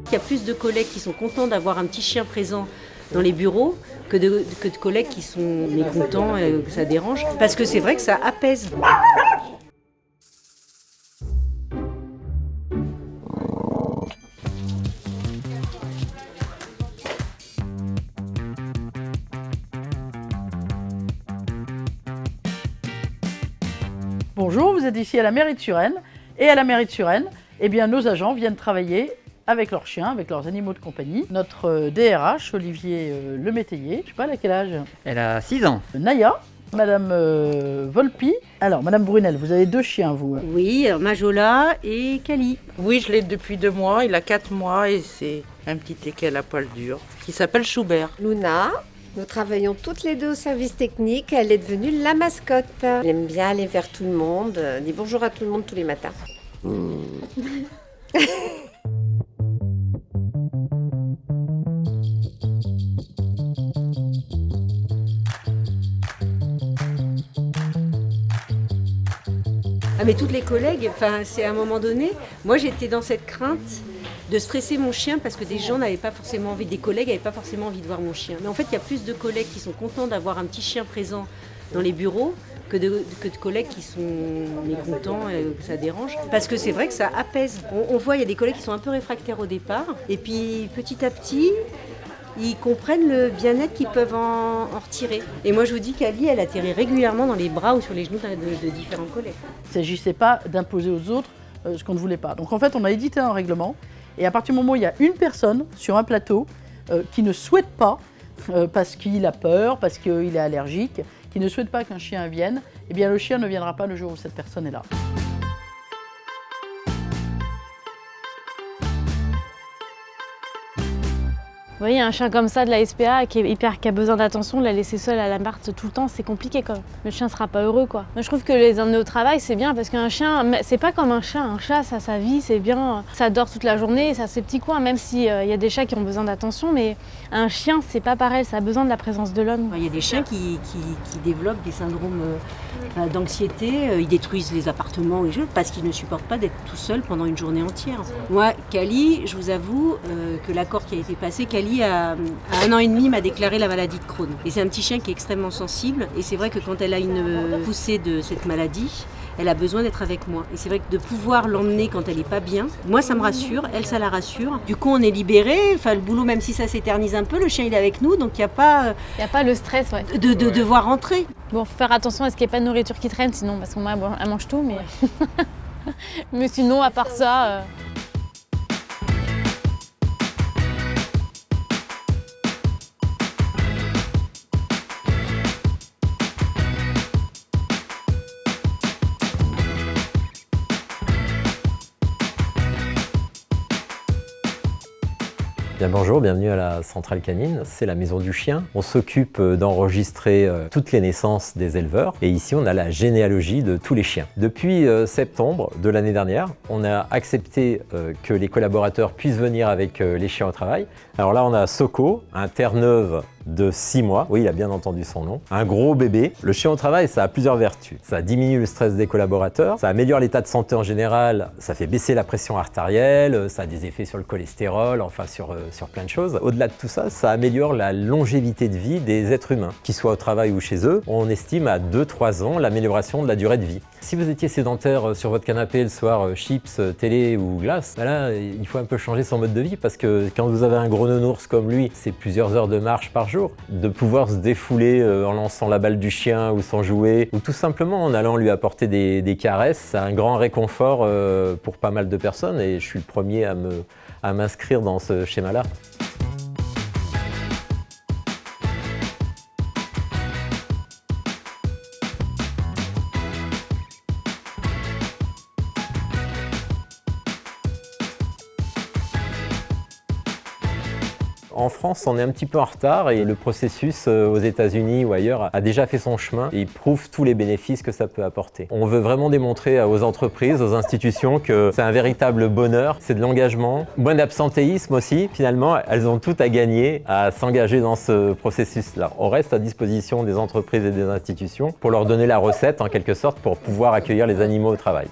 Il y a plus de collègues qui sont contents d'avoir un petit chien présent dans les bureaux que de collègues qui sont mécontents, que ça dérange. Parce que c'est vrai que ça apaise. Bonjour, vous êtes ici à la mairie de Suresnes. Et à la mairie de Suresnes, eh bien, nos agents viennent travailler avec leurs chiens, avec leurs animaux de compagnie. Notre DRH, Olivier Lemétayer, je ne sais pas, elle a quel âge? Elle a 6 ans. Naya, Madame Volpi. Alors, Madame Brunel, vous avez 2 chiens, vous? Oui, Majola et Kali. Oui, je l'ai depuis 2 mois, il a 4 mois et c'est un petit teckel à poil dur qui s'appelle Schubert. Luna, nous travaillons toutes les deux au service technique, elle est devenue la mascotte. Elle aime bien aller vers tout le monde, dit bonjour à tout le monde tous les matins. Ah mais toutes les collègues, c'est à un moment donné, moi j'étais dans cette crainte de stresser mon chien parce que des gens n'avaient pas forcément envie, des collègues n'avaient pas forcément envie de voir mon chien. Mais en fait, il y a plus de collègues qui sont contents d'avoir un petit chien présent dans les bureaux que de collègues qui sont mécontents, que ça dérange. Parce que c'est vrai que ça apaise. On voit, il y a des collègues qui sont un peu réfractaires au départ, et puis petit à petit, ils comprennent le bien-être qu'ils peuvent en retirer. Et moi, je vous dis qu'Ali, elle atterrit régulièrement dans les bras ou sur les genoux de différents collègues. Il ne s'agissait pas d'imposer aux autres ce qu'on ne voulait pas. Donc en fait, on a édité un règlement, et à partir du moment où il y a une personne sur un plateau qui ne souhaite pas, parce qu'il a peur, parce qu'il est allergique, qui ne souhaite pas qu'un chien vienne, eh bien le chien ne viendra pas le jour où cette personne est là. Vous voyez, un chien comme ça de la SPA qui a besoin d'attention, la laisser seule à la Marthe tout le temps, c'est compliqué quand même. Le chien sera pas heureux quoi. Moi je trouve que les emmener au travail c'est bien parce qu'un chien, c'est pas comme un chat ça a sa vie, c'est bien, ça dort toute la journée, ça a ses petits coins, même s'il y a des chats qui ont besoin d'attention, mais un chien c'est pas pareil, ça a besoin de la présence de l'homme. Il y a des chiens qui développent des syndromes d'anxiété, ils détruisent les appartements et parce qu'ils ne supportent pas d'être tout seuls pendant une journée entière. Moi, Kali, je vous avoue que l'accord qui a été passé, Kali à 1 an et demi m'a déclaré la maladie de Crohn. Et c'est un petit chien qui est extrêmement sensible. Et c'est vrai que quand elle a une poussée de cette maladie, elle a besoin d'être avec moi. Et c'est vrai que de pouvoir l'emmener quand elle n'est pas bien, moi ça me rassure, elle ça la rassure. Du coup on est libéré, le boulot même si ça s'éternise un peu, le chien il est avec nous, donc il n'y a pas... Il n'y a pas le stress, ouais. De devoir rentrer. Bon, faut faire attention à ce qu'il n'y ait pas de nourriture qui traîne sinon, parce que moi elle mange tout, mais... mais sinon à part ça... Bien bonjour, bienvenue à la Centrale Canine, c'est la maison du chien. On s'occupe d'enregistrer toutes les naissances des éleveurs et ici on a la généalogie de tous les chiens. Depuis septembre de l'année dernière, on a accepté que les collaborateurs puissent venir avec les chiens au travail. Alors là on a Soko, un Terre-Neuve de 6 mois, oui il a bien entendu son nom, un gros bébé. Le chien au travail ça a plusieurs vertus. Ça diminue le stress des collaborateurs, ça améliore l'état de santé en général, ça fait baisser la pression artérielle, ça a des effets sur le cholestérol, enfin sur plein de choses. Au-delà de tout ça, ça améliore la longévité de vie des êtres humains, qu'ils soient au travail ou chez eux. On estime à 2-3 ans l'amélioration de la durée de vie. Si vous étiez sédentaire sur votre canapé le soir, chips, télé ou glace, là il faut un peu changer son mode de vie parce que quand vous avez un gros nounours comme lui, c'est plusieurs heures de marche par jour. De pouvoir se défouler en lançant la balle du chien ou son jouet, ou tout simplement en allant lui apporter des caresses, c'est un grand réconfort pour pas mal de personnes et je suis le premier à m'inscrire dans ce schéma-là. En France, on est un petit peu en retard et le processus aux États-Unis ou ailleurs a déjà fait son chemin et il prouve tous les bénéfices que ça peut apporter. On veut vraiment démontrer aux entreprises, aux institutions que c'est un véritable bonheur, c'est de l'engagement, moins d'absentéisme aussi. Finalement, elles ont tout à gagner à s'engager dans ce processus-là. On reste à disposition des entreprises et des institutions pour leur donner la recette en quelque sorte pour pouvoir accueillir les animaux au travail.